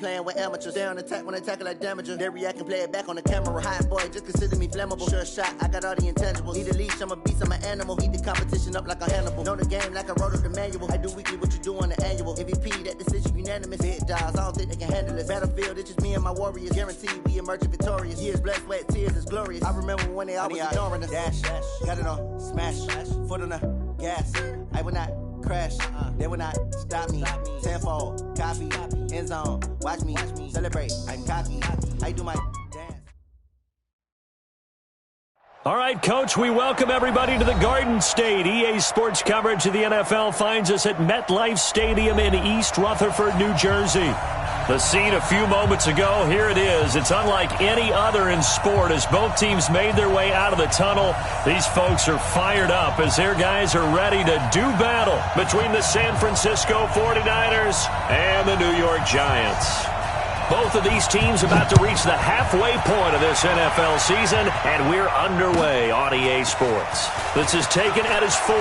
playing with amateurs. Stay on attack when I tackle like damager. They react and play it back on the camera. Hot boy, just consider me flammable. Sure shot, I got all the intangibles. Need a leash, I'm a beast, I'm an animal. Eat the competition up like a Hannibal. Know the game like I wrote up the manual. I do weekly what you do on the annual. MVP, that decision unanimous. Big dogs, I don't think they can handle it. Battlefield, it's just me and my warriors. Guaranteed we emerge victorious. Years, blood, sweat, tears, it's glorious. I remember when they always ignoring us. Dash, got it on, smash, foot on the gas. I will not crash, they will not stop me. Tenfold, copy, end zone, watch me celebrate. I'm cocky, I do my dance. All right, Coach, we welcome everybody to the Garden State. EA Sports coverage of the NFL finds us at MetLife Stadium in East Rutherford, New Jersey. The scene a few moments ago, here it is. It's unlike any other in sport as both teams made their way out of the tunnel. These folks are fired up as their guys are ready to do battle between the San Francisco 49ers and the New York Giants. Both of these teams about to reach the halfway point of this NFL season, and we're underway on EA Sports. This is taken at his 4.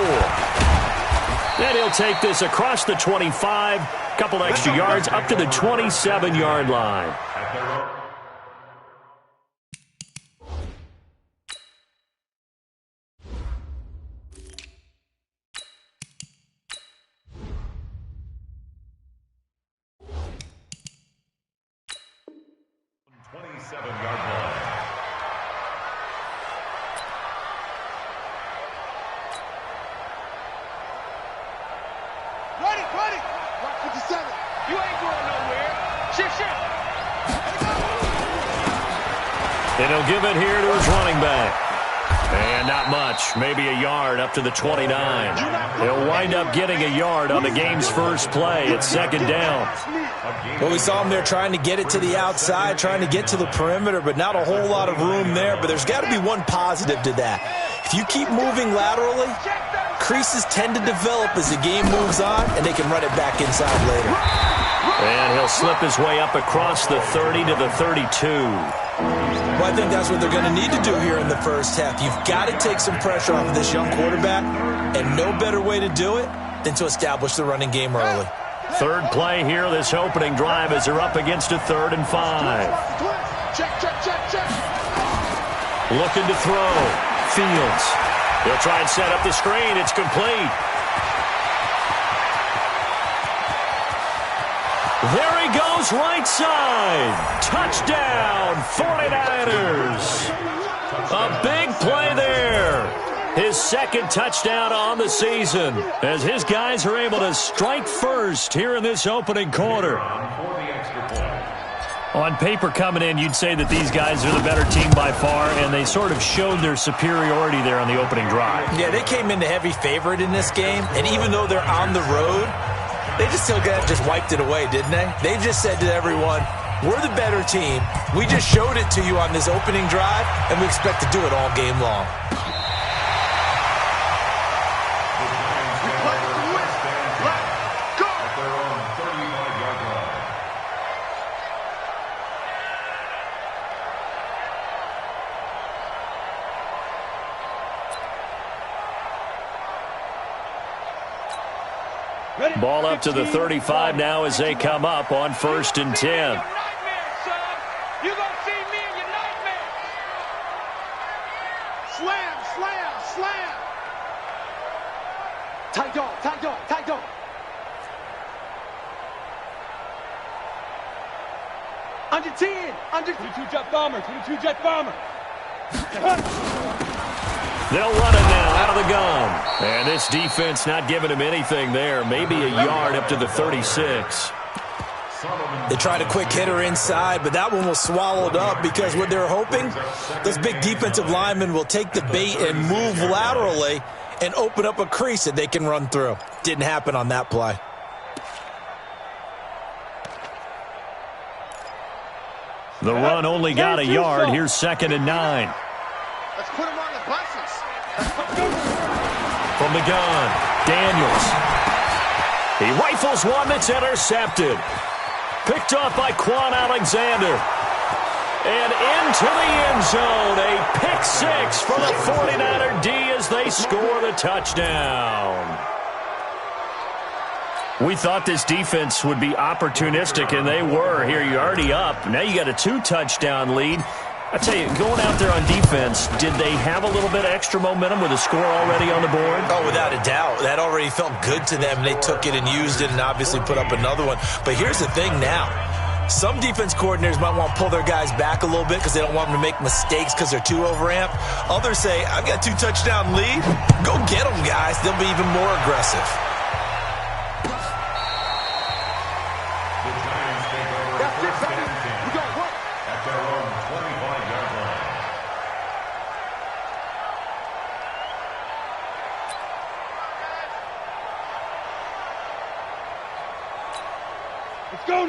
And he'll take this across the 25, couple extra yards up to the 27-yard line. And he'll give it here to his running back. And not much, maybe a yard up to the 29. He'll wind up getting a yard on the game's first play. It's second down. Well, we saw him there trying to get it to the outside, trying to get to the perimeter, but not a whole lot of room there. But there's got to be one positive to that. If you keep moving laterally, creases tend to develop as the game moves on, and they can run it back inside later. And he'll slip his way up across the 30 to the 32. Well, I think that's what they're going to need to do here in the first half. You've got to take some pressure off of this young quarterback, and no better way to do it than to establish the running game early. Third play here, this opening drive, as they're up against a 3rd and 5. Looking to throw. Fields. He'll try and set up the screen. It's complete. There he goes, right side. Touchdown, 49ers. A big play there. His second touchdown on the season as his guys are able to strike first here in this opening quarter. On paper coming in, you'd say that these guys are the better team by far, and they sort of showed their superiority there on the opening drive. Yeah, they came in the heavy favorite in this game, and even though they're on the road, they just wiped it away, didn't they? They just said to everyone, we're the better team. We just showed it to you on this opening drive, and we expect to do it all game long. Ball up to the 35 now as they come up on 1st and 10. You're gonna see me in your nightmare. Slam, slam, slam. Tight dog, tight dog, tight dog. Under 10, under 22 jet bomber, 22 jet bomber. They'll run it now out of the gun. And this defense not giving him anything there. Maybe a yard up to the 36. They tried a quick hitter inside, but that one was swallowed up because what they're hoping, those big defensive linemen will take the bait and move laterally and open up a crease that they can run through. Didn't happen on that play. The run only got a yard. Here's 2nd and 9. Let's put him on the buses. From the gun, Daniels. He rifles one that's intercepted. Picked off by Quan Alexander. And into the end zone. A pick 6 for the 49er D as they score the touchdown. We thought this defense would be opportunistic, and they were. Here, you're already up. Now you got a 2-touchdown lead. I tell you, going out there on defense, did they have a little bit of extra momentum with a score already on the board? Oh, without a doubt. That already felt good to them. They took it and used it and obviously put up another one. But here's the thing now. Some defense coordinators might want to pull their guys back a little bit because they don't want them to make mistakes because they're too overamped. Others say, I've got a 2-touchdown lead. Go get them, guys. They'll be even more aggressive.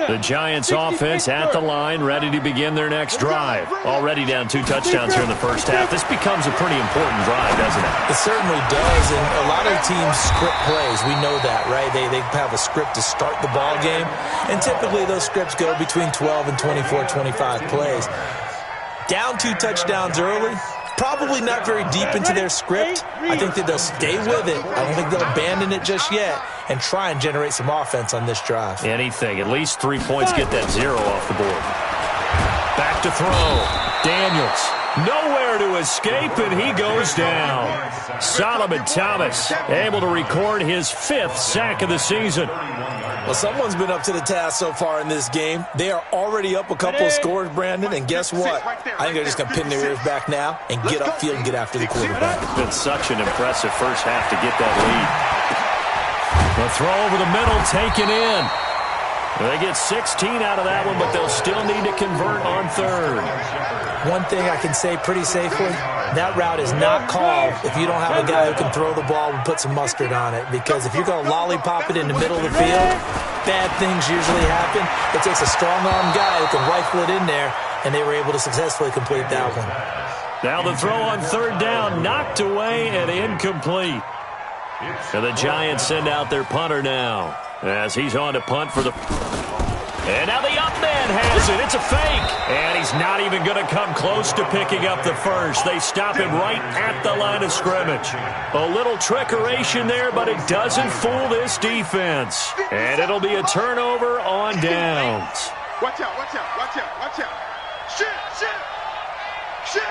The Giants offense at the line, ready to begin their next drive. Already down 2 touchdowns here in the first half. This becomes a pretty important drive, doesn't it? It certainly does, and a lot of teams script plays. We know that, right? They have a script to start the ball game, and typically those scripts go between 12 and 24, 25 plays. Down 2 touchdowns early, probably not very deep into their script. I think that they'll stay with it. I don't think they'll abandon it just yet and try and generate some offense on this drive. Anything. At least 3 points, get that 0 off the board. Back to throw. Daniels. Nowhere to escape, and he goes down. Solomon Thomas able to record his 5th sack of the season. Well, someone's been up to the task so far in this game. They are already up a couple of scores, Brandon, and guess what? I think they're just going to pin their ears back now and get upfield and get after the quarterback. It's been such an impressive first half to get that lead. The throw over the middle taken in. They get 16 out of that one, but they'll still need to convert on 3rd. One thing I can say pretty safely, that route is not called if you don't have a guy who can throw the ball and put some mustard on it. Because if you're going to lollipop it in the middle of the field, bad things usually happen. It takes a strong-arm guy who can rifle it in there, and they were able to successfully complete that one. Now the throw on 3rd down, knocked away and incomplete. And the Giants send out their punter now as he's on to punt for the... And now the up man has it. It's a fake. And he's not even going to come close to picking up the first. They stop him right at the line of scrimmage. A little trickeration there, but it doesn't fool this defense. And it'll be a turnover on downs. Watch out, watch out, watch out, watch out. Shit, shit, shit.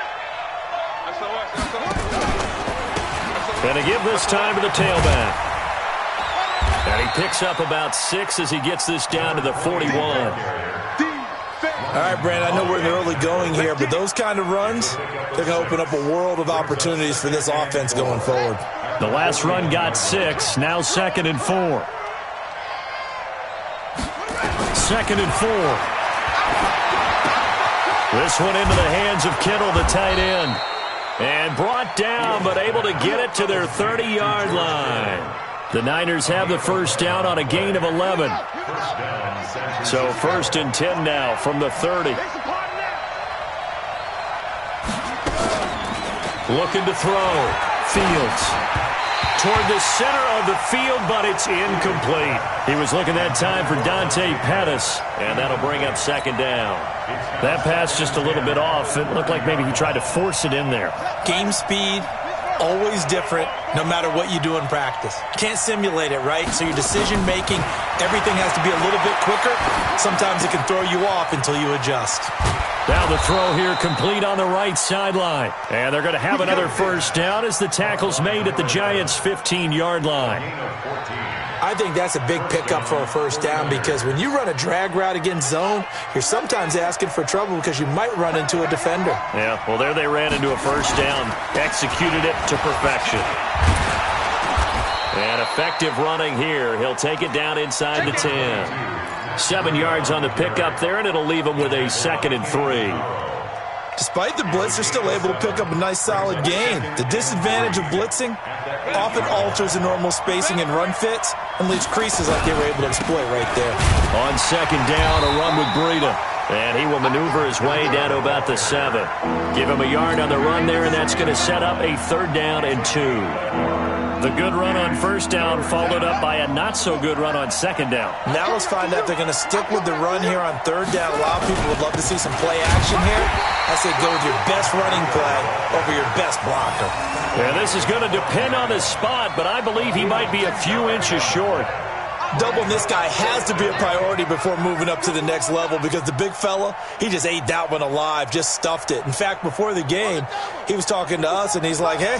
And to give this time to the tailback. And he picks up about 6 as he gets this down to the 41. All right, Brandon, I know we're in the early going here, but those kind of runs, they're going to open up a world of opportunities for this offense going forward. The last run got 6, now 2nd and 4. 2nd and 4. This one into the hands of Kittle, the tight end. And brought down, but able to get it to their 30-yard line. The Niners have the first down on a gain of 11. So 1st and 10 now from the 30. Looking to throw. Fields. Toward the center of the field, but it's incomplete. He was looking that time for Dante Pettis, and that'll bring up 2nd down. That pass just a little bit off. It looked like maybe he tried to force it in there. Game speed, always different, no matter what you do in practice. Can't simulate it, right? So your decision-making, everything has to be a little bit quicker. Sometimes it can throw you off until you adjust. Now the throw here complete on the right sideline. And they're going to have another first down as the tackle's made at the Giants' 15-yard line. I think that's a big pickup for a first down because when you run a drag route against zone, you're sometimes asking for trouble because you might run into a defender. Yeah, well, there they ran into a first down. Executed it to perfection. And effective running here. He'll take it down inside the 10. 7 yards on the pickup there, and it'll leave him with a 2nd and 3. Despite the blitz, they're still able to pick up a nice solid gain. The disadvantage of blitzing often alters the normal spacing and run fits and leaves creases like they were able to exploit right there. On 2nd down, a run with Breida. And he will maneuver his way down to about the 7. Give him a yard on the run there, and that's going to set up a 3rd down and 2. The good run on 1st down followed up by a not-so-good run on 2nd down. Now let's find out if they're going to stick with the run here on 3rd down. A lot of people would love to see some play action here. I say go with your best running play over your best blocker. Yeah, this is going to depend on the spot, but I believe he might be a few inches short. Doubling this guy has to be a priority before moving up to the next level because the big fella, he just ate that one alive, just stuffed it. In fact, before the game, he was talking to us, and he's like, hey,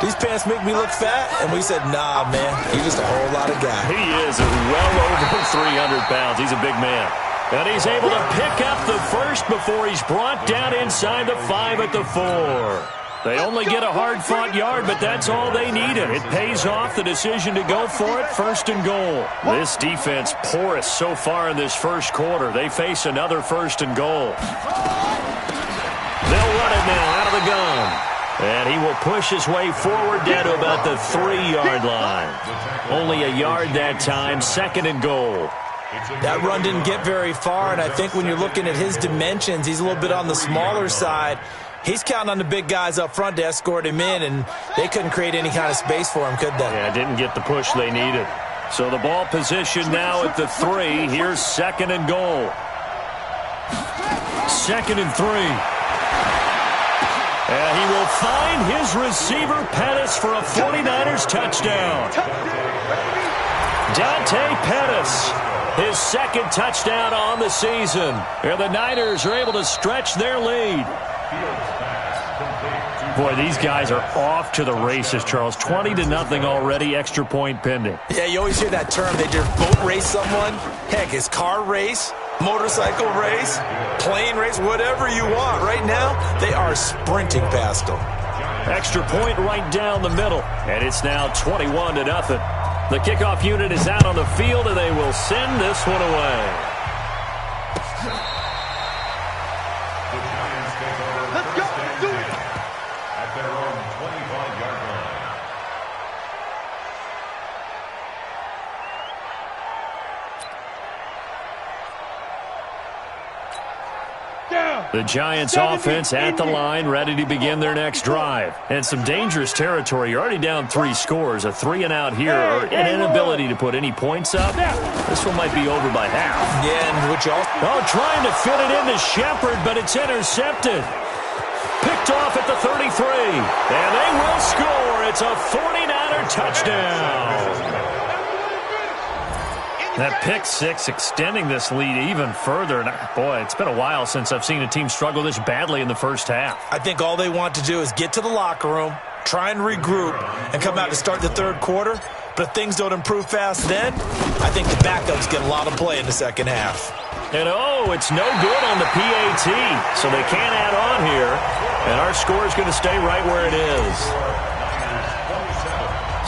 these pants make me look fat. And we said, nah, man, he's just a whole lot of guy. He is well over 300 pounds. He's a big man. And he's able to pick up the first before he's brought down inside the 5 at the 4. They only get a hard-fought yard, but that's all they needed. It pays off the decision to go for it, 1st and goal. This defense porous so far in this first quarter. They face another 1st and goal. They'll run it now out of the gun. And he will push his way forward down to about the 3-yard line. Only a yard that time, 2nd and goal. That run didn't get very far, and I think when you're looking at his dimensions, he's a little bit on the smaller side. He's counting on the big guys up front to escort him in, and they couldn't create any kind of space for him, could they? Yeah, didn't get the push they needed. So the ball position now at the 3. Here's 2nd and goal. 2nd and 3. And he will find his receiver, Pettis, for a 49ers touchdown. Dante Pettis, his 2nd touchdown on the season. And the Niners are able to stretch their lead. Boy, these guys are off to the races, Charles. 20-0 already, extra point pending. Yeah, you always hear that term. They just boat race someone. Heck, it's car race, motorcycle race, plane race, whatever you want. Right now, they are sprinting past them. Extra point right down the middle, and it's now 21-0. The kickoff unit is out on the field, and they will send this one away. Let's go. Do it. At their own 25-yard line. The Giants offense at the line, ready to begin their next drive. And some dangerous territory. You're already down 3 scores. A 3-and-out here, or an inability to put any points up. This one might be over by half. Yeah, and which also... Oh, trying to fit it into Shepard, but it's intercepted. Picked off at the 33. And they will score. It's a 49er touchdown. That pick 6 extending this lead even further. And boy, it's been a while since I've seen a team struggle this badly in the first half. I think all they want to do is get to the locker room, try and regroup, and come out to start the 3rd quarter. But if things don't improve fast then, I think the backups get a lot of play in the 2nd half. And oh, it's no good on the PAT. So they can't add on here. And our score is going to stay right where it is.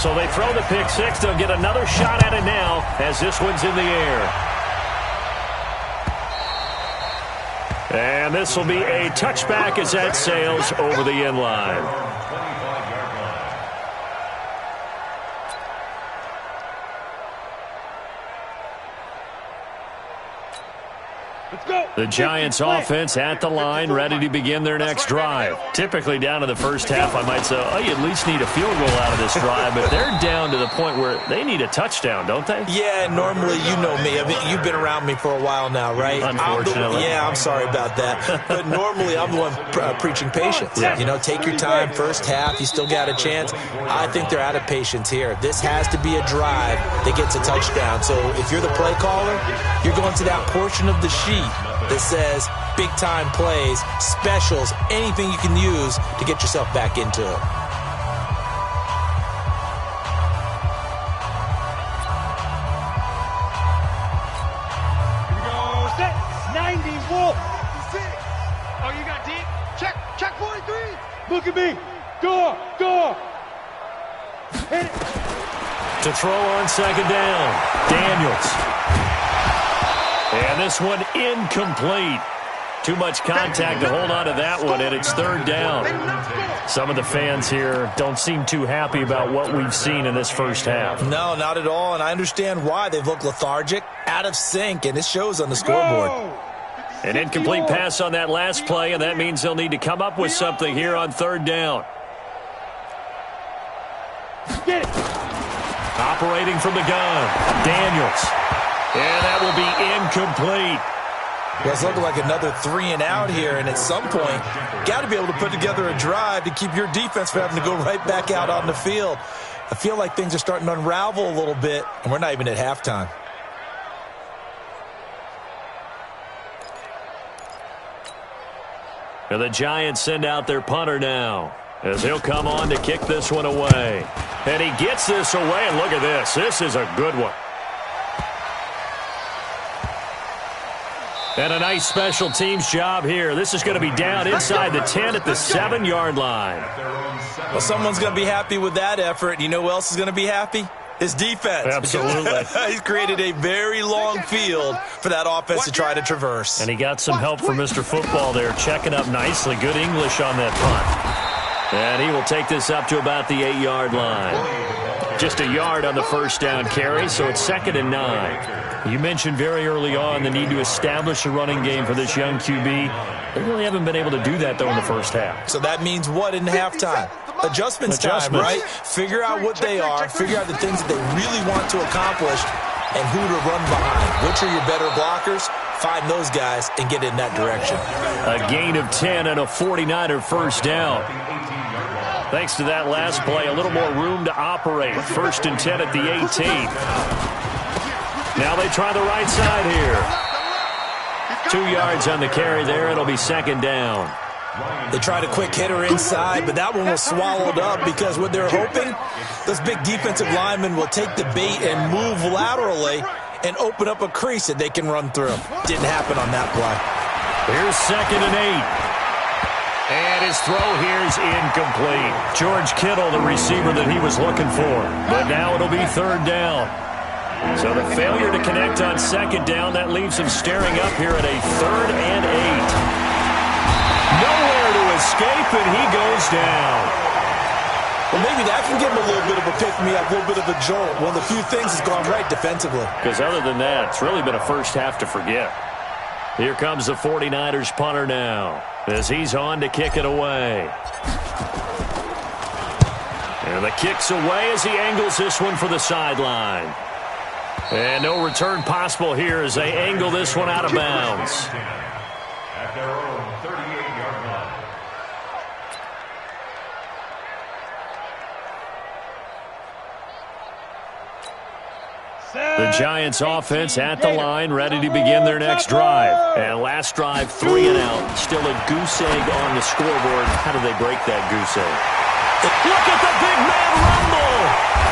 So they throw the pick 6. They'll get another shot at it now as this one's in the air. And this will be a touchback as that sails over the end line. The Giants offense at the line, ready to begin their next drive. Typically down to the first half, I might say, oh, you at least need a field goal out of this drive, but they're down to the point where they need a touchdown, don't they? Yeah, normally, you know me. I mean, you've been around me for a while now, right? Unfortunately. I'm sorry about that. But normally, I'm the one preaching patience. Yeah. You know, take your time, first half, you still got a chance. I think they're out of patience here. This has to be a drive that gets a touchdown. So if you're the play caller, you're going to that portion of the sheet that says big-time plays, specials, anything you can use to get yourself back into it. Here we go. Set. 90 Wolf. Oh, you got deep? Check 43. Look at me. Go. Hit it. To throw on 2nd down, Daniels. And this one incomplete. Too much contact to hold on to that one, and it's 3rd down. Some of the fans here don't seem too happy about what we've seen in this first half. No, not at all, and I understand why. They've looked lethargic, out of sync, and it shows on the scoreboard. An incomplete pass on that last play, and that means they'll need to come up with something here on 3rd down. Get it. Operating from the gun, Daniels. And that will be incomplete. Well, it's looking like another 3-and-out here, and at some point, got to be able to put together a drive to keep your defense from having to go right back out on the field. I feel like things are starting to unravel a little bit, and we're not even at halftime. And the Giants send out their punter now, as he'll come on to kick this one away. And he gets this away, and look at this. This is a good one. And a nice special teams job here. This is going to be down inside the 10 at the 7-yard line. Well, someone's going to be happy with that effort. You know who else is going to be happy? His defense. Absolutely. He's created a very long field for that offense to try to traverse. And he got some help from Mr. Football there, checking up nicely. Good English on that punt. And he will take this up to about the 8-yard line. Just a yard on the first down carry, so it's 2nd and 9. You mentioned very early on the need to establish a running game for this young QB. They really haven't been able to do that, though, in the first half. So that means what in halftime? Adjustments time, right? Figure out what they are, figure out the things that they really want to accomplish, and who to run behind. Which are your better blockers? Find those guys and get in that direction. A gain of 10 and a 49er first down. Thanks to that last play, a little more room to operate. 1st and 10 at the 18. Now they try the right side here. 2 yards on the carry there. It'll be 2nd down. They tried a quick hitter inside, but that one was swallowed up because what they're hoping, those big defensive linemen will take the bait and move laterally and open up a crease that they can run through. Didn't happen on that play. Here's 2nd and 8. And his throw here is incomplete. George Kittle, the receiver that he was looking for. But now it'll be 3rd down. So the failure to connect on 2nd down, that leaves him staring up here at a 3rd and 8. Nowhere to escape, and he goes down. Well, maybe that can give him a little bit of a pick-me-up, a little bit of a jolt. One of the few things that's gone right defensively. Because other than that, it's really been a first half to forget. Here comes the 49ers punter now, as he's on to kick it away. And the kick's away as he angles this one for the sideline. And no return possible here as they angle this one out of bounds. At their own 38-yard line. The Giants offense at the line, ready to begin their next drive. And last drive, 3 and out. Still a goose egg on the scoreboard. How do they break that goose egg? Look at the big man rumble!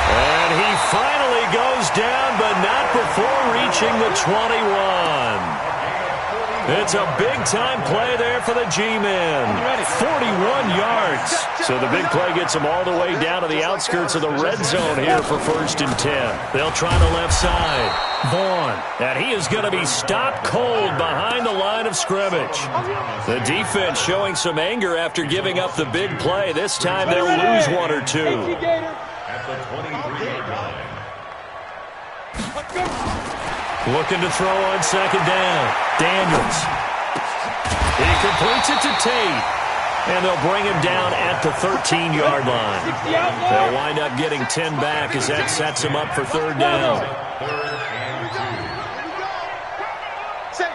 And he finally goes down, but not before reaching the 21. It's a big-time play there for the G-men. 41 yards. So the big play gets them all the way down to the outskirts of the red zone here for 1st and 10. They'll try the left side. Vaughn. And he is going to be stopped cold behind the line of scrimmage. The defense showing some anger after giving up the big play. This time they'll lose 1 or 2. At the 23-yard line. Looking to throw on 2nd down. Daniels. He completes it to Tate. And they'll bring him down at the 13-yard line. They'll wind up getting 10 back as that sets him up for 3rd down. 3rd and 2. Say.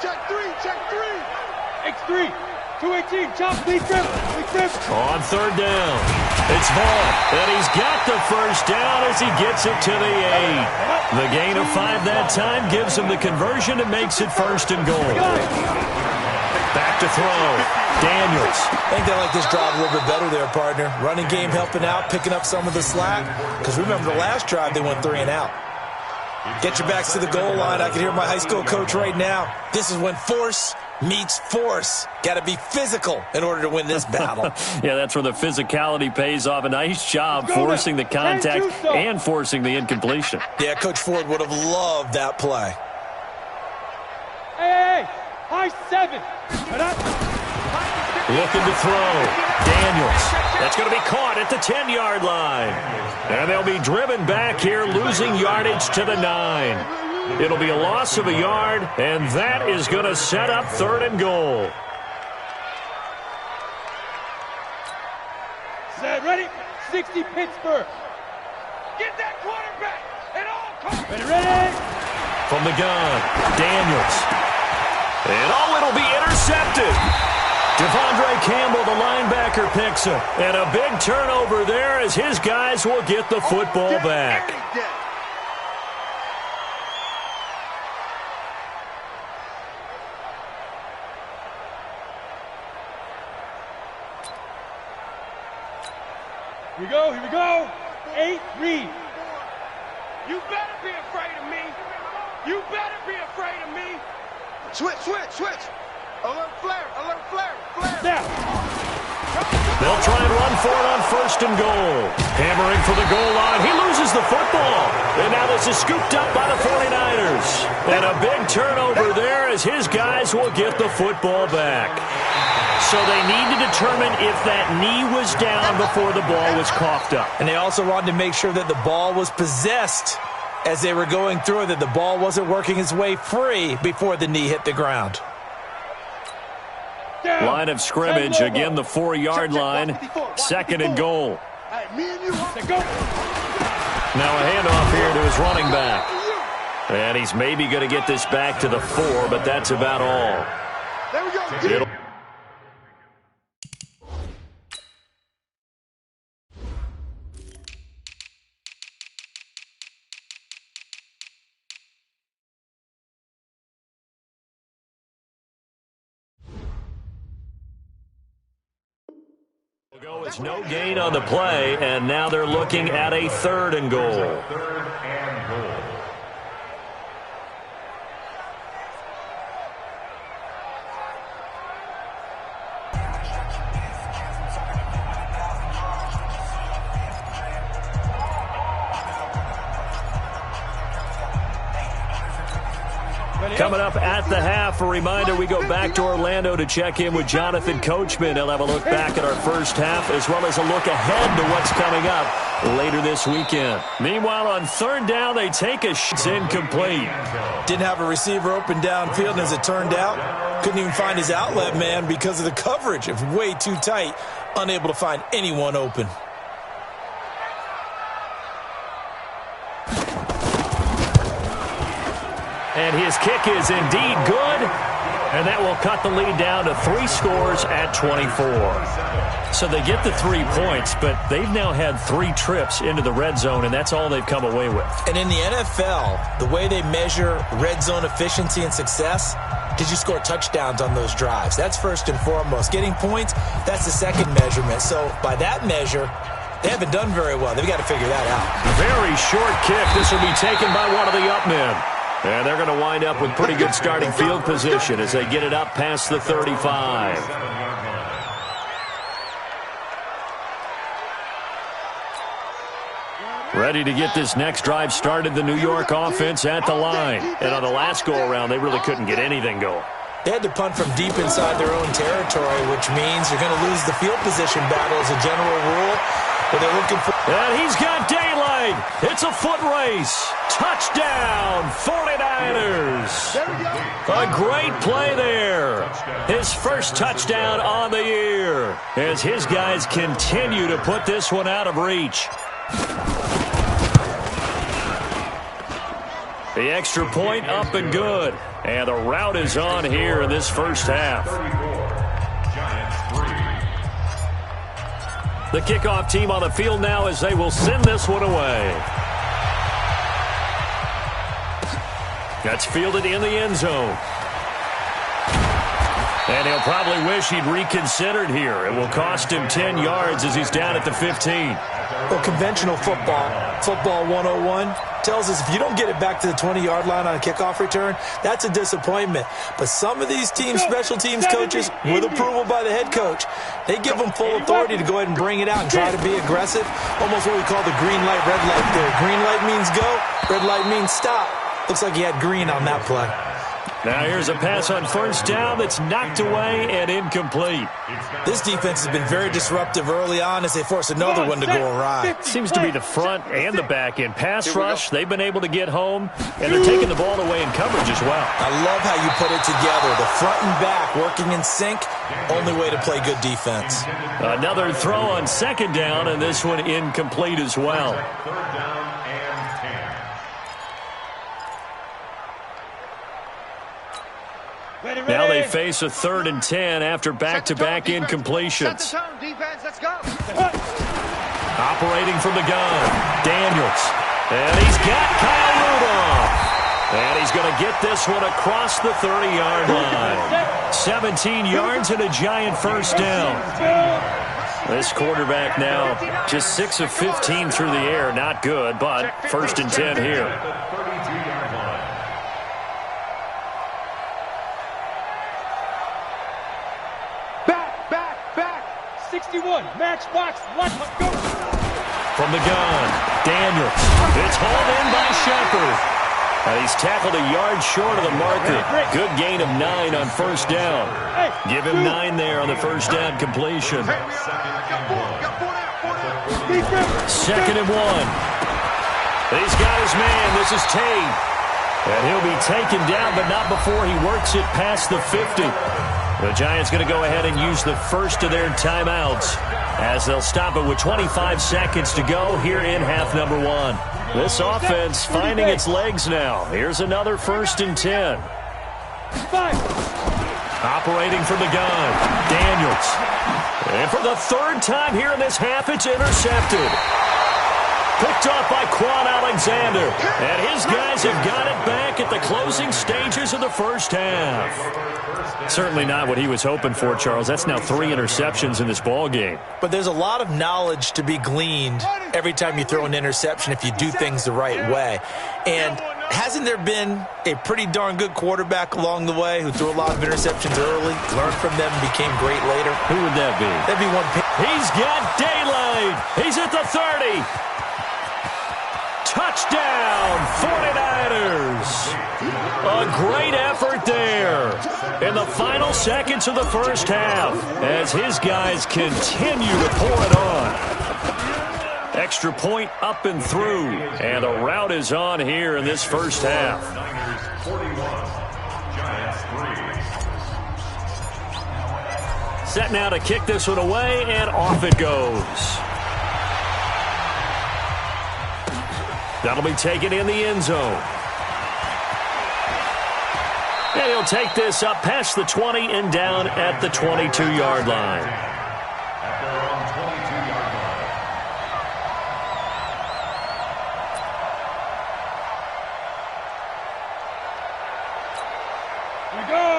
Check 3. X3. 218. Chop, please grip. On 3rd down. It's Vaughn. And he's got the first down as he gets it to the 8. The gain of 5 that time gives him the conversion and makes it 1st and goal. Back to throw. Daniels. I think they like this drive a little bit better there, partner. Running game helping out, picking up some of the slack. Because remember the last drive, they went 3 and out. Get your backs to the goal line. I can hear my high school coach right now. This is when force meets force. Got to be physical in order to win this battle. Yeah, that's where the physicality pays off. A nice job forcing the contact and forcing the incompletion. Yeah, Coach Ford would have loved that play. Hey, high 7. Looking to throw. Daniels. That's going to be caught at the 10-yard line. And they'll be driven back here, losing yardage to the 9. It'll be a loss of a yard, and that is going to set up 3rd and goal. Set, ready? 60 Pittsburgh. Get that quarterback at all costs. Ready? From the gun, Daniels. And it'll be intercepted. Devondre Campbell, the linebacker, picks it. And a big turnover there as his guys will get the football back. Here we go, here we go. 8, read. You better be afraid of me. You better be afraid of me. Switch. Alert flare. Now. They'll try and run for it on 1st and goal. Hammering for the goal line. He loses the football. And now this is scooped up by the 49ers. And a big turnover there as his guys will get the football back. So they need to determine if that knee was down before the ball was coughed up. And they also wanted to make sure that the ball was possessed as they were going through, that the ball wasn't working its way free before the knee hit the ground. Line of scrimmage, again the 4-yard line. 2nd and goal. Now a handoff here to his running back. And he's maybe going to get this back to the 4, but that's about all. There we go. It's no gain on the play, and now they're looking at a 3rd and goal. 3rd and goal. Coming up at the half, a reminder, we go back to Orlando to check in with Jonathan Coachman. He'll have a look back at our first half as well as a look ahead to what's coming up later this weekend. Meanwhile, on 3rd down, they take a shot. It's incomplete. Didn't have a receiver open downfield, and as it turned out, couldn't even find his outlet man because of the coverage. It was way too tight, unable to find anyone open. And his kick is indeed good, and that will cut the lead down to 3 scores at 24. So they get the 3 points, but they've now had 3 trips into the red zone, and that's all they've come away with. And in the NFL, the way they measure red zone efficiency and success, did you score touchdowns on those drives? That's first and foremost. Getting points, that's the second measurement. So by that measure, they haven't done very well. They've got to figure that out. Very short kick. This will be taken by one of the up men. And they're going to wind up with pretty good starting field position as they get it up past the 35. Ready to get this next drive started, the New York offense at the line. And on the last go-around, they really couldn't get anything going. They had to punt from deep inside their own territory, which means you're going to lose the field position battle as a general rule. But they're looking for... And he's got daylight. It's a foot race. Touchdown, 49ers. A great play there. His first touchdown on the year as his guys continue to put this one out of reach. The extra point up and good. And the route is on here in this first half. The kickoff team on the field now as they will send this one away. That's fielded in the end zone. And he'll probably wish he'd reconsidered here. It will cost him 10 yards as he's down at the 15. Well, conventional football 101, tells us if you don't get it back to the 20-yard line on a kickoff return, that's a disappointment. But some of these teams, special teams coaches, with approval by the head coach, they give them full authority to go ahead and bring it out and try to be aggressive. Almost what we call the green light, red light theory. Green light means go, red light means stop. Looks like he had green on that play. Now here's a pass on first down that's knocked away and incomplete. This defense has been very disruptive early on as they force another one to go awry. Seems to be the front and the back end. Pass rush, they've been able to get home, and they're taking the ball away in coverage as well. I love how you put it together. The front and back working in sync, only way to play good defense. Another throw on second down, and this one incomplete as well. Third down and 10. Now they face a 3rd and 10 after back-to-back incompletions. Operating from the gun, Daniels. And he's got Kyle Rudolph. And he's going to get this one across the 30-yard line. 17 yards and a giant first down. This quarterback now just 6 of 15 through the air. Not good, but 1st and 10 here. Back. 61, matchbox, let's go. From the gun, Daniels. It's hauled in by Shepard. He's tackled a yard short of the marker. Good gain of 9 on first down. Give him 9 there on the first down completion. 2nd and 1. He's got his man. This is Tate. And he'll be taken down, but not before he works it past the 50. The Giants going to go ahead and use the first of their timeouts as they'll stop it with 25 seconds to go here in half number 1. This offense finding its legs now. Here's another 1st and 10. Operating from the gun, Daniels. And for the 3rd time here in this half, it's intercepted. Picked off by Quan Alexander. And his guys have got it back at the closing stages of the first half. Certainly not what he was hoping for, Charles. That's now 3 interceptions in this ball game. But there's a lot of knowledge to be gleaned every time you throw an interception if you do things the right way. And hasn't there been a pretty darn good quarterback along the way who threw a lot of interceptions early, learned from them, and became great later? Who would that be? That'd be one. He's got daylight. He's at the 30. Touchdown, 49ers. A great effort there in the final seconds of the first half as his guys continue to pour it on. Extra point up and through, and the route is on here in this first half. Niners 41, Giants 3. Set now to kick this one away, and off it goes. That'll be taken in the end zone. And he'll take this up past the 20 and down at the 22-yard line. At their own 22-yard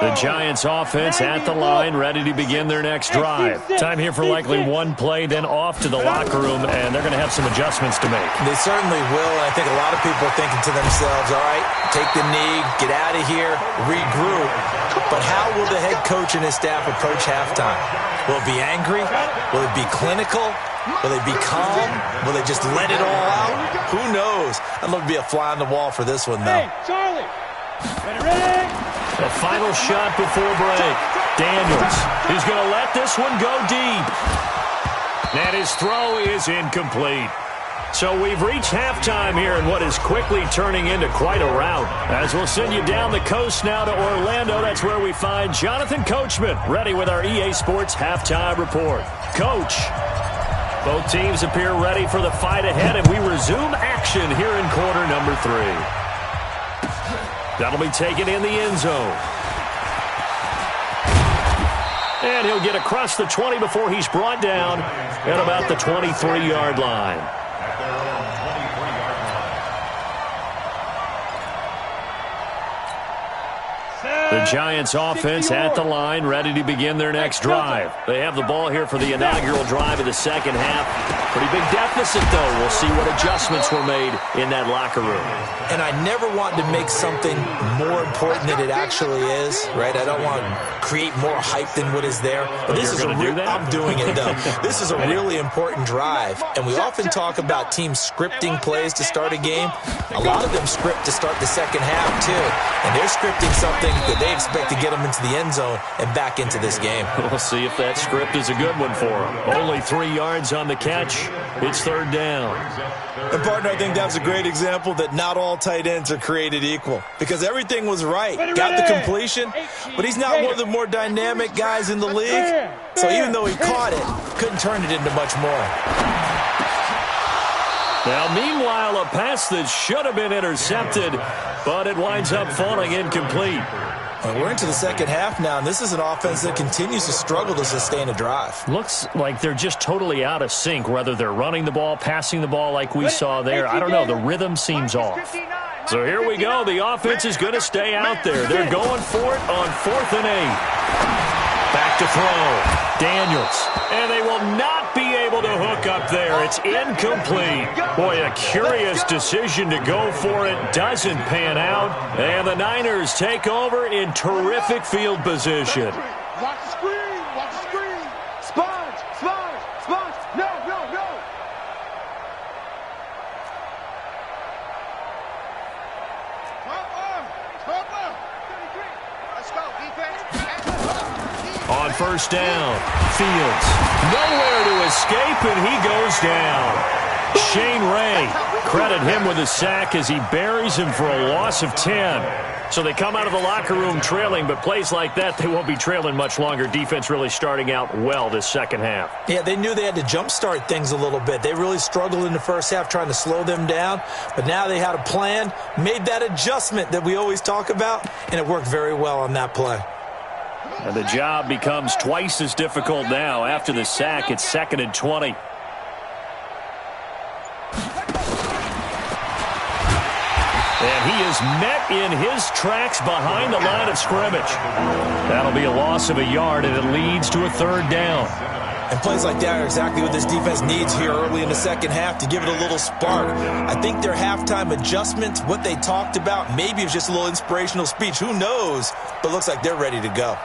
line. The Giants offense at the line, ready to begin their next drive. Time here for likely one play, then off to the locker room, and they're going to have some adjustments to make. They certainly will, and I think a lot of people are thinking to themselves, all right, take the knee, get out of here, regroup. But how will the head coach and his staff approach halftime? Will it be angry? Will it be clinical? Will they be calm? Will they just let it all out? Who knows? I'd love to be a fly on the wall for this one, though. Hey, Charlie. Ready? The final shot before break. Daniels is going to let this one go deep. And his throw is incomplete. So we've reached halftime here in what is quickly turning into quite a rout. As we'll send you down the coast now to Orlando, that's where we find Jonathan Coachman ready with our EA Sports halftime report. Coach, both teams appear ready for the fight ahead, and we resume action here in quarter number 3. That'll be taken in the end zone. And he'll get across the 20 before he's brought down at about the 23-yard line. At their own 23-yard line. The Giants offense at the line, ready to begin their next drive. They have the ball here for the inaugural drive of the second half. Pretty big deficit, though. We'll see what adjustments were made in that locker room. And I never want to make something more important than it actually is, right? I don't want to create more hype than what is there. But this is I'm doing it, though. This is a really important drive. And we often talk about teams scripting plays to start a game. A lot of them script to start the second half, too. And they're scripting something that they expect to get them into the end zone and back into this game. We'll see if that script is a good one for them. Only 3 yards on the catch. It's third down. And, partner, I think that was a great example that not all tight ends are created equal because everything was right. Got the completion, but he's not one of the more dynamic guys in the league. So even though he caught it, couldn't turn it into much more. Now, meanwhile, a pass that should have been intercepted, but it winds up falling incomplete. Well, we're into the second half now, and this is an offense that continues to struggle to sustain a drive. Looks like they're just totally out of sync, whether they're running the ball, passing the ball like we saw there. I don't know. The rhythm seems off. So here we go. The offense is going to stay out there. They're going for it on 4th and 8. Back to throw. Daniels. And they will not be able to hook up there. It's incomplete. Boy, a curious decision to go for it. Doesn't pan out. And the Niners take over in terrific field position. Watch the screen. Watch the screen. Sponge. Sponge. Sponge. No, no, no. Let's go, defense. On first down, Fields. Nowhere to escape, and he goes down. Shane Ray, credit him with a sack as he buries him for a loss of 10. So they come out of the locker room trailing, but plays like that, they won't be trailing much longer. Defense really starting out well this second half. Yeah, they knew they had to jumpstart things a little bit. They really struggled in the first half trying to slow them down, but now they had a plan, made that adjustment that we always talk about, and it worked very well on that play. And the job becomes twice as difficult now. After the sack, it's 2nd and 20. And he is met in his tracks behind the line of scrimmage. That'll be a loss of a yard, and it leads to a 3rd down. And plays like that are exactly what this defense needs here early in the second half to give it a little spark. I think their halftime adjustment, what they talked about, maybe it was just a little inspirational speech. Who knows? But looks like they're ready to go.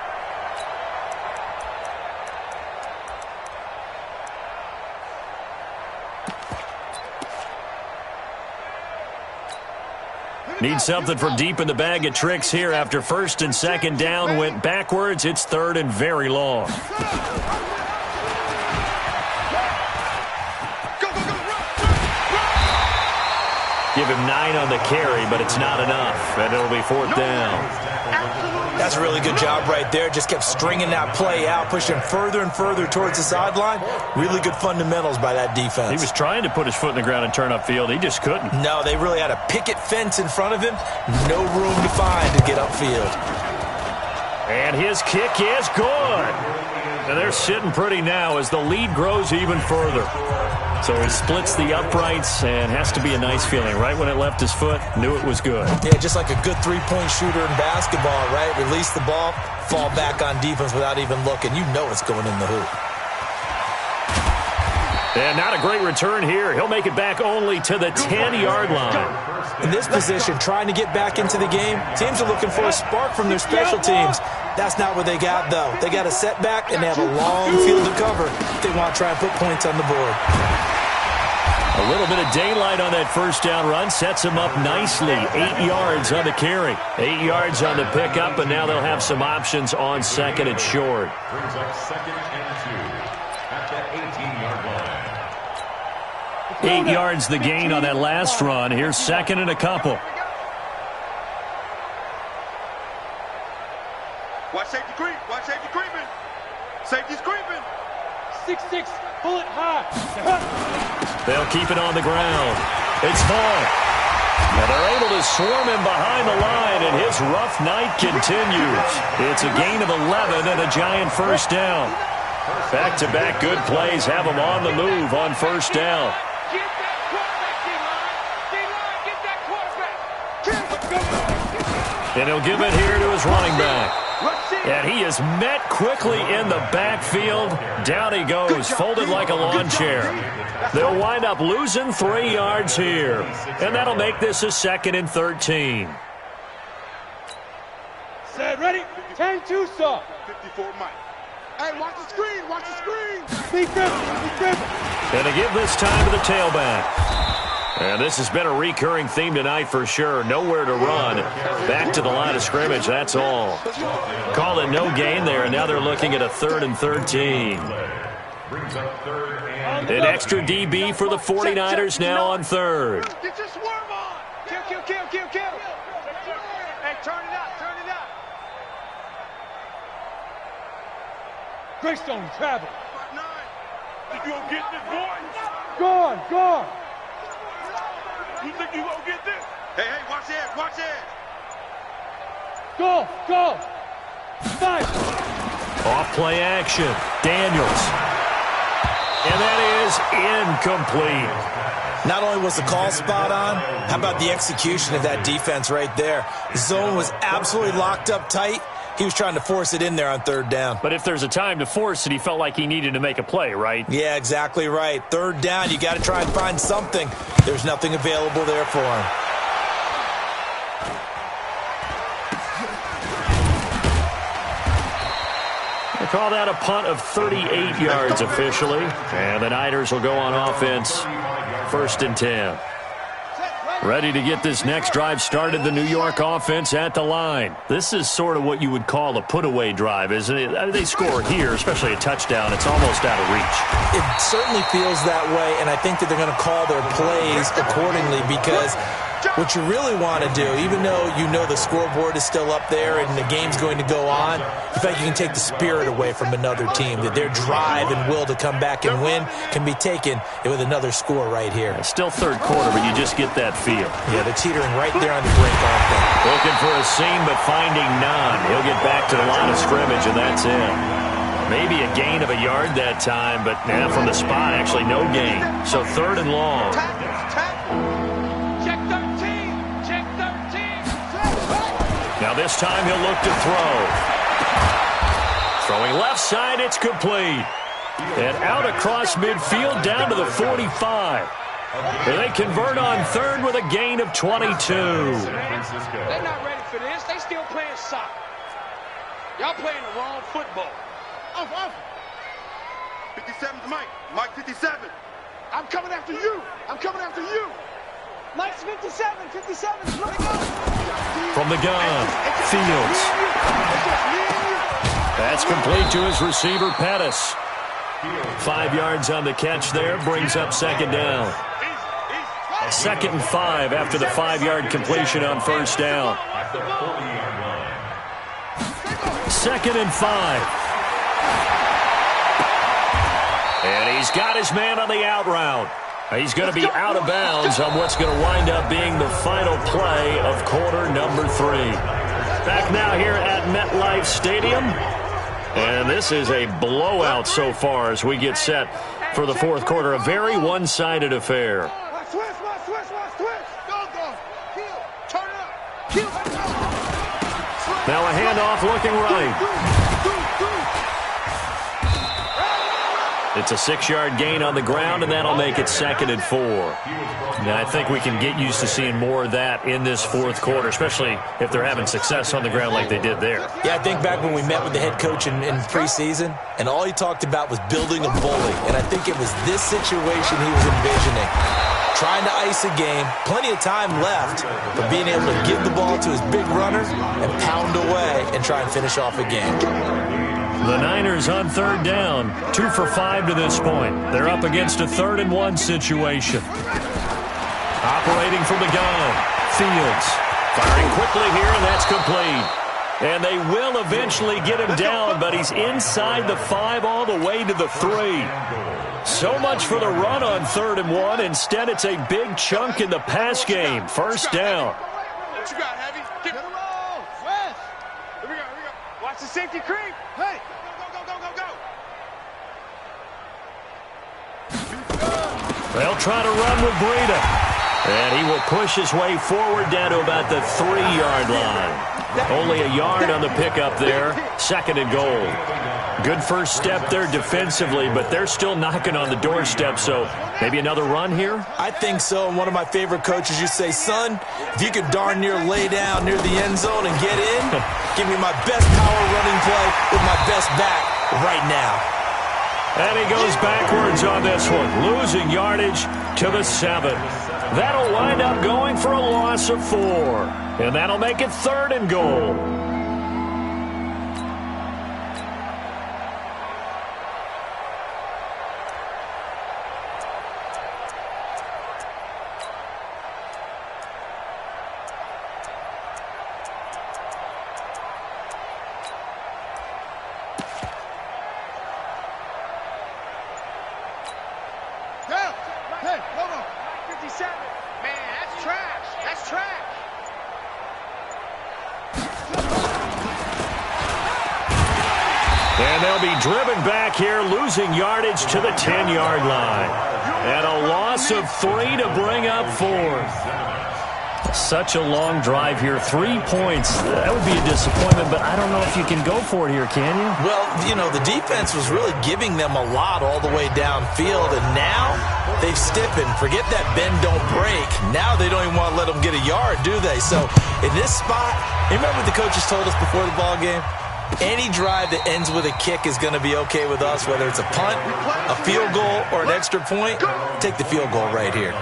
Need something from deep in the bag of tricks here after 1st and 2nd down went backwards. It's 3rd and very long. Give him 9 on the carry, but it's not enough, and it'll be 4th down. That's a really good job right there. Just kept stringing that play out, pushing further and further towards the sideline. Really good fundamentals by that defense. He was trying to put his foot in the ground and turn upfield. He just couldn't. No, they really had a picket fence in front of him. No room to find to get upfield. And his kick is good. And they're sitting pretty now as the lead grows even further. So he splits the uprights, and has to be a nice feeling. Right when it left his foot, knew it was good. Yeah, just like a good three-point shooter in basketball, right? Release the ball, fall back on defense without even looking. You know it's going in the hoop. And not a great return here. He'll make it back only to the 10-yard line. In this position, trying to get back into the game, teams are looking for a spark from their special teams. That's not what they got, though. They got a setback, and they have a long field to cover if they want to try and put points on the board. A little bit of daylight on that first down run sets them up nicely. 8 yards on the carry. 8 yards on the pickup, and now they'll have some options on 2nd and short. Brings up 2nd and 2 at the 18-yard line. 8 yards the gain on that last run. Here's 2nd and a couple. Watch safety creep. Watch safety creeping. Safety's creeping. 6-6, pull it high. They'll keep it on the ground. It's Hall. And they're able to swarm him behind the line, and his rough night continues. It's a gain of 11 and a giant first down. Back-to-back good plays have him on the move on first down. Get that quarterback, D-line. Get that quarterback. And he'll give it here to his running back. And he is met quickly in the backfield. Down he goes, folded like a lawn chair. They'll wind up losing 3 yards here. And that'll make this a 2nd and 13. Set, ready? 10-2, sir. 54 Mike. Hey, watch the screen. Watch the screen. Be different. And to give this time to the tailback. And this has been a recurring theme tonight for sure. Nowhere to run. Back to the line of scrimmage, that's all. Call it no gain there, and now they're looking at a 3rd and 13. Brings up 3rd and An extra DB for the 49ers now on 3rd. Get your swarm on. Kill, kill, kill, kill, kill. Hey, turn it up, turn it up. Greystone travel. 5-9. You gonna get this, boy? Gone. You think you gonna get this? Hey, watch this, watch this. Go! Go! 5! Off play action. Daniels. And that is incomplete. Not only was the call spot on, how about the execution of that defense right there? The zone was absolutely locked up tight. He was trying to force it in there on third down. But if there's a time to force it, he felt like he needed to make a play, right? Yeah, exactly right. Third down, you got to try and find something. There's nothing available there for him. They call that a punt of 38 yards officially. And the Niners will go on offense, 1st and 10. Ready to get this next drive started, the New York offense at the line. This is sort of what you would call a put-away drive, isn't it? I mean, they score here, especially a touchdown. It's almost out of reach. It certainly feels that way, and I think that they're going to call their plays accordingly because what you really want to do, even though you know the scoreboard is still up there and the game's going to go on, you feel like you can take the spirit away from another team, that their drive and will to come back and win can be taken with another score right here. It's still third quarter, but you just get that feel. Yeah, they're teetering right there on the brink, aren't they? Looking for a seam, but finding none. He'll get back to the line of scrimmage, and that's it. Maybe a gain of a yard that time, but now from the spot, actually no gain. So 3rd and long. Now this time he'll look to throw. Throwing left side, it's complete. And out across midfield down to the 45. And they convert on 3rd with a gain of 22. They're not ready for this. They still playing soccer. Y'all playing the wrong football. Off. 57's Mike. Mike 57. I'm coming after you. Mike's 57. 57's let go. From the gun, Fields. That's complete to his receiver, Pettis. 5 yards on the catch there, brings up 2nd down. 2nd and 5 after the 5-yard completion on 1st down. 2nd and 5. And he's got his man on the out route. He's going to be out of bounds on what's going to wind up being the final play of quarter number 3. Back now here at MetLife Stadium. And this is a blowout so far as we get set for the 4th quarter. A very one-sided affair. Now a handoff looking right. It's a 6-yard gain on the ground, and that'll make it 2nd and 4. Now, I think we can get used to seeing more of that in this 4th quarter, especially if they're having success on the ground like they did there. Yeah, I think back when we met with the head coach in preseason, and all he talked about was building a bully. And I think it was this situation he was envisioning. Trying to ice a game, plenty of time left, but being able to give the ball to his big runner and pound away and try and finish off a game. The Niners on 3rd down, 2 for 5 to this point. They're up against a 3rd and 1 situation. Operating from the gun, Fields. Firing quickly here, and that's complete. And they will eventually get him down, but he's inside the 5 all the way to the 3. So much for the run on 3rd and 1. Instead, it's a big chunk in the pass game. 1st down. What you got, Heavy? Get the roll. West. Here we go. Watch the safety creep. Hey. Go. They'll try to run with Breida. And he will push his way forward down to about the 3-yard line. Only a yard on the pickup there. 2nd and goal. Good first step there defensively, but they're still knocking on the doorstep, so maybe another run here? I think so. And one of my favorite coaches used to say, son, if you could darn near lay down near the end zone and get in, give me my best power running play with my best back right now. And he goes backwards on this one, losing yardage to the 7. That'll wind up going for a loss of 4. And that'll make it 3rd and goal. Hey, hold on. 57. Man, that's trash. That's trash. And they'll be driven back here, losing yardage to the 10-yard line. And a loss of 3 to bring up 4th. Such a long drive here. 3 points. That would be a disappointment, but I don't know if you can go for it here, can you? Well, you know, the defense was really giving them a lot all the way downfield, and now they've stiffened. Forget that bend, don't break. Now they don't even want to let them get a yard, do they? So in this spot, you remember what the coaches told us before the ball game? Any drive that ends with a kick is going to be okay with us, whether it's a punt, a field goal, or an extra point. Take the field goal right here.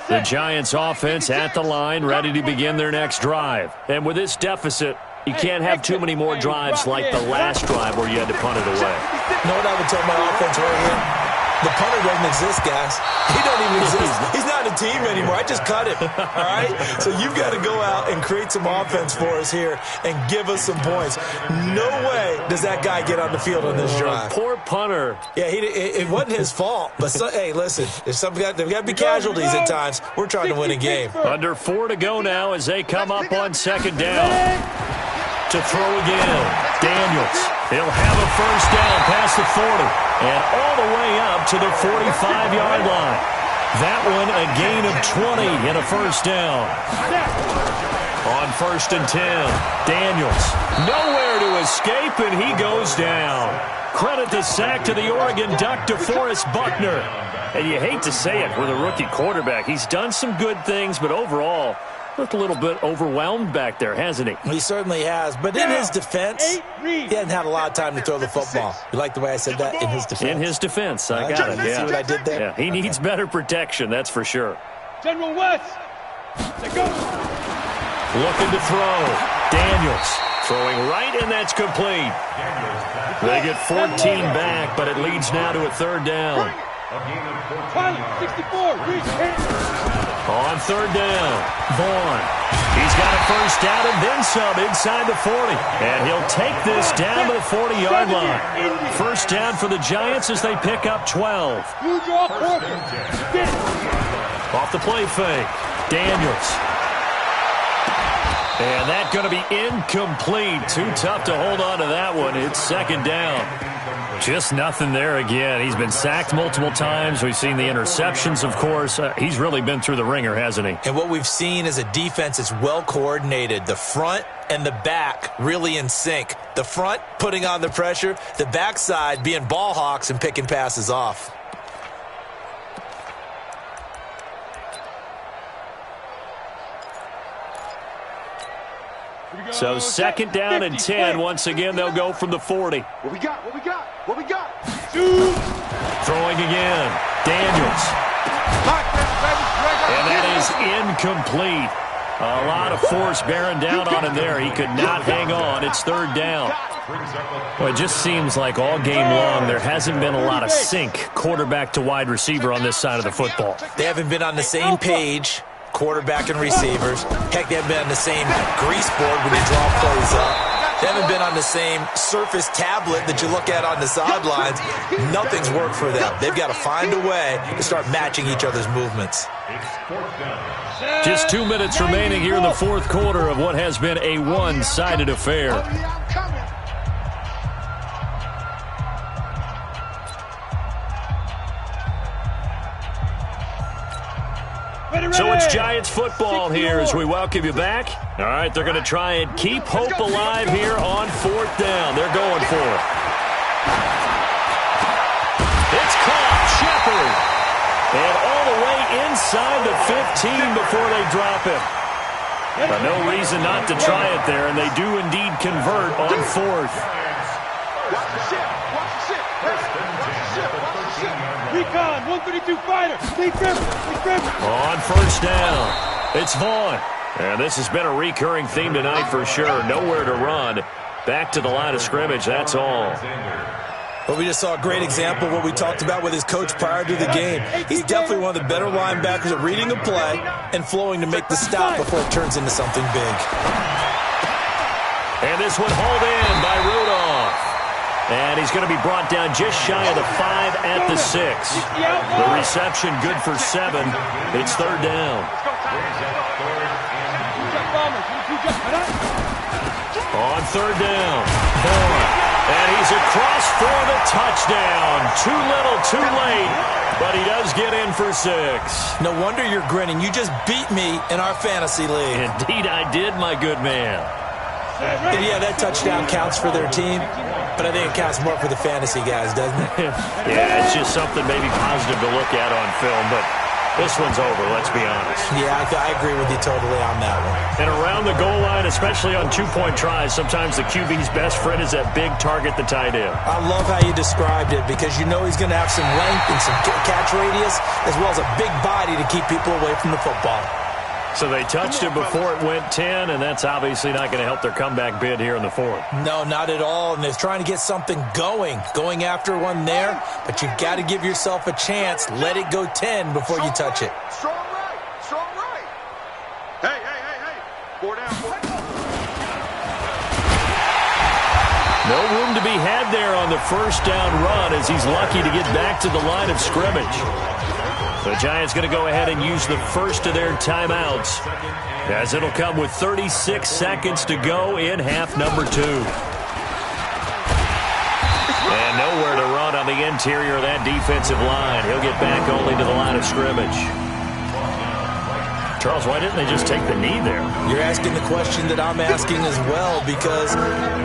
The Giants offense at the line, ready to begin their next drive. And with this deficit, you can't have too many more drives like the last drive where you had to punt it away. You know what I would tell my offense right here? The punter doesn't exist, guys. He don't even exist. He's not a team anymore. I just cut him, all right? So you've got to go out and create some offense for us here and give us some points. No way does that guy get on the field on this drive. Poor punter. Yeah, it wasn't his fault. But, hey, listen, there's got to be casualties at times. We're trying to win a game. Under 4 to go now as they come up on second down. To throw again, Daniels. He'll have a first down past the 40 and all the way up to the 45-yard line. That one a gain of 20 and a first down. On 1st and 10, Daniels. Nowhere to escape, and he goes down. Credit the sack to the Oregon Duck, DeForest Buckner. And you hate to say it with a rookie quarterback. He's done some good things, but overall, looked a little bit overwhelmed back there, hasn't he? He certainly has. But in his defense, he hasn't had a lot of time to throw the football. You like the way I said that? In his defense. In his defense. I got it. Yeah. See what I did there? Yeah, he needs better protection, that's for sure. General West. Let's go. Looking to throw. Daniels throwing right, and that's complete. They get 14 back, but it leads now to a 3rd down. Pilot 64. On 3rd down, Vaughn. He's got a first down and then some inside the 40. And he'll take this down to the 40-yard line. First down for the Giants as they pick up 12. Off the play fake, Daniels. And that's going to be incomplete. Too tough to hold on to that one. It's 2nd down. Just nothing there again. He's been sacked multiple times. We've seen the interceptions, of course. He's really been through the ringer, hasn't he? And what we've seen is a defense that's well coordinated. The front and the back really in sync. The front putting on the pressure. The backside being ball hawks and picking passes off. So 2nd down and 10. Once again, they'll go from the 40. What we got? What we got? What we got? Throwing again. Daniels. And that is incomplete. A lot of force bearing down on him there. He could not hang on. It's 3rd down. Well, it just seems like all game long there hasn't been a lot of sync quarterback to wide receiver on this side of the football. They haven't been on the same page, quarterback and receivers. Heck, they haven't been on the same grease board when you draw plays up. They haven't been on the same surface tablet that you look at on the sidelines. Nothing's worked for them. They've got to find a way to start matching each other's movements. Just 2 minutes remaining here in the 4th quarter of what has been a one-sided affair. So it's Giants football here as we welcome you back. All right, they're going to try and keep hope alive here on 4th down. They're going for it. It's caught. Shepard. And all the way inside the 15 before they drop him. But no reason not to try it there, and they do indeed convert on 4th. Recon, 132 fighter. On 1st down, it's Vaughn. And this has been a recurring theme tonight for sure. Nowhere to run. Back to the line of scrimmage, that's all. Well, we just saw a great example of what we talked about with his coach prior to the game. He's definitely one of the better linebackers at reading a play and flowing to make the stop before it turns into something big. And this one hauled in by Rudolph. And he's going to be brought down just shy of the 5 at the 6. The reception good for 7. It's 3rd down. third down. Bourne. And he's across for the touchdown. Too little, too late. But he does get in for 6. No wonder you're grinning. You just beat me in our fantasy league. Indeed I did, my good man. Yeah, that touchdown counts for their team, but I think it counts more for the fantasy guys, doesn't it? Yeah, it's just something maybe positive to look at on film, but this one's over, let's be honest. Yeah, I agree with you totally on that one. And around the goal line, especially on two-point tries, sometimes the QB's best friend is that big target, the tight end. I love how you described it because you know he's going to have some length and some catch radius as well as a big body to keep people away from the football. So they touched it before it went 10, and that's obviously not going to help their comeback bid here in the 4th. No, not at all, and they're trying to get something going after one there, but you've got to give yourself a chance. Let it go 10 before you touch it. Strong right. Strong right. Hey. 4 down. No room to be had there on the first down run as he's lucky to get back to the line of scrimmage. The Giants going to go ahead and use the first of their timeouts as it'll come with 36 seconds to go in half number 2. And nowhere to run on the interior of that defensive line. He'll get back only to the line of scrimmage. Charles, why didn't they just take the knee there? You're asking the question that I'm asking as well because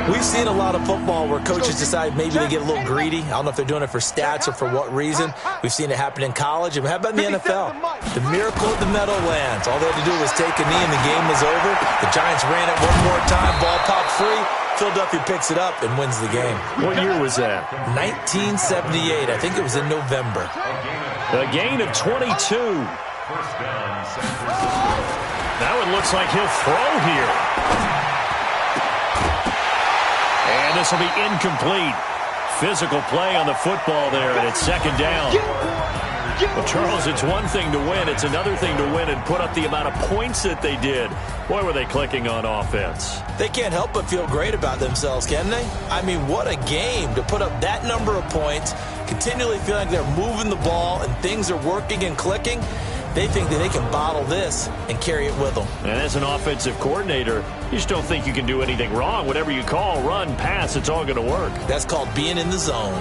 we've seen a lot of football where coaches decide maybe they get a little greedy. I don't know if they're doing it for stats or for what reason. We've seen it happen in college. And how about in the NFL? The miracle of the Meadowlands. All they had to do was take a knee and the game was over. The Giants ran it one more time. Ball popped free. Philadelphia picks it up and wins the game. What year was that? 1978. I think it was in November. A gain of 22. Now it looks like he'll throw here. And this will be incomplete. Physical play on the football there, and it's second down. Well, Charles, it's one thing to win. It's another thing to win and put up the amount of points that they did. Boy, were they clicking on offense. They can't help but feel great about themselves, can they? I mean, what a game to put up that number of points, continually feeling like they're moving the ball and things are working and clicking. They think that they can bottle this and carry it with them. And as an offensive coordinator, you just don't think you can do anything wrong. Whatever you call, run, pass, it's all going to work. That's called being in the zone.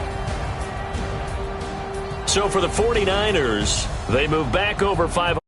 So for the 49ers, they move back over 500